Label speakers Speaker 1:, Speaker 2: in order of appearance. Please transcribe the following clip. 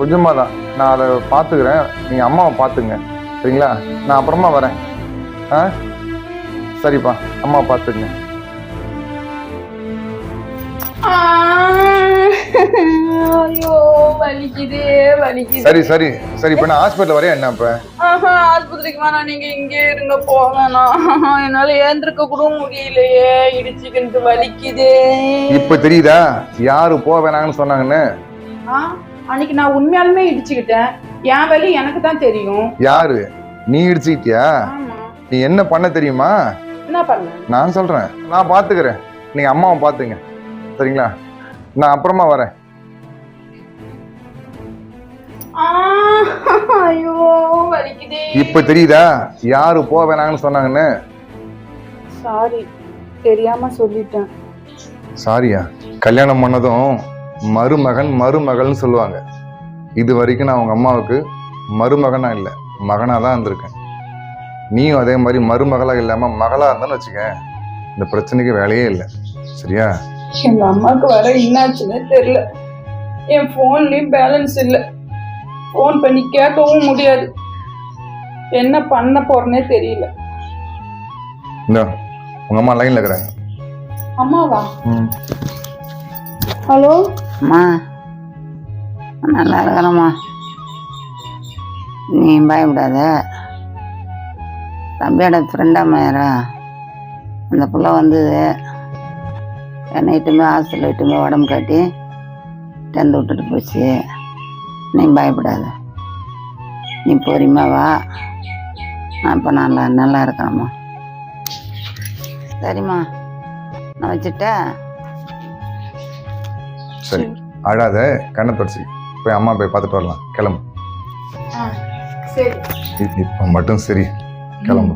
Speaker 1: கொஞ்சமாக தான். நான் அதை பார்த்துக்கிறேன், நீங்கள் அம்மாவை பார்த்துங்க. சரிங்களா? நான் அப்புறமா வரேன். ஆ சரிப்பா, அம்மாவை பார்த்துக்குங்க.
Speaker 2: ஐயோ வலிக்குதே வலிக்குது.
Speaker 1: சரி சரி சரி, இப்போ நான் ஹாஸ்பிட்டல் வரையா என்ன? இப்போ
Speaker 2: ஆஸ்பத்திரிக்கு வேணாம், நீங்க இங்கே இருங்க, போவேணாம். என்னால ஏந்திருக்க கூட முடியலையே, இடிச்சுக்கிட்டு வலிக்குதே.
Speaker 1: இப்போ தெரியுதா யாரு போக வேணாங்கன்னு சொன்னாங்கன்னு?
Speaker 2: அன்னைக்கு நான் உண்மையாலுமே இடிச்சுக்கிட்டேன். என் வலி எனக்கு தான் தெரியும்.
Speaker 1: யாரு? நீ இடிச்சுக்கிட்டியா? நீ என்ன பண்ண தெரியுமா?
Speaker 2: என்ன பண்ண?
Speaker 1: நான் சொல்றேன், நான் பாத்துக்கிறேன், நீங்க அம்மாவை பாத்துங்க. சரிங்களா? நான் அப்புறமா வரேன்.
Speaker 2: ஐயோ வலிக்குதே.
Speaker 1: இப்ப தெரியுதா யாரு போக வேணாங்கன்னு சொன்னாங்கன்னு?
Speaker 2: சாரி, தெரியாம சொல்லிட்டேன்.
Speaker 1: சாரியா? கல்யாணம் பண்ணதும் மருமகன் மருமகள்னு சொல்லுவாங்க. இது வரைக்கும் நான் உங்க அம்மாவுக்கு மருமகனா இல்லை, மகனா தான் இருந்திருக்கேன். நீயும் அதே மாதிரி மருமகளா இல்லாம மகளா இருந்தேன்னு வச்சுக்க, இந்த பிரச்சனைக்கு வேலையே இல்லை. சரியா?
Speaker 2: எங்க அம்மாவுக்கு வர என்னாச்சுன்னு தெரியல. என் போன்லயும் பேலன்ஸ் இல்லை, போன் பண்ணி கேட்கவும் முடியாது. என்ன பண்ண போறேன்னே தெரியல.
Speaker 1: இந்த உங்க அம்மா லைன்ல இருக்கிறாங்க.
Speaker 2: அம்மாவா? ஹலோ
Speaker 3: அம்மா, நல்லா இருக்கிறம்மா, நீ பயப்படாத. தம்பியோட ஃப்ரெண்டாம்மா அந்த பிள்ளை வந்தது, என்னை இட்டுமே ஹாஸ்பிட்டல் இட்டுமே உடம்பு காட்டி தந்து விட்டுட்டு போச்சு. நீ பயப்படாத, நீ பொறுமையா வா. அப்போ நல்லா இருக்கிறேம்மா. சரிம்மா, நான் வச்சுட்டேன்.
Speaker 1: சரி, அழாத, கண்ணை தொடச்சி போய் அம்மா போய் பார்த்துட்டு வரலாம். கிளம்பு.
Speaker 2: சரி.
Speaker 1: இப்போ மட்டும் சரி, கிளம்பு.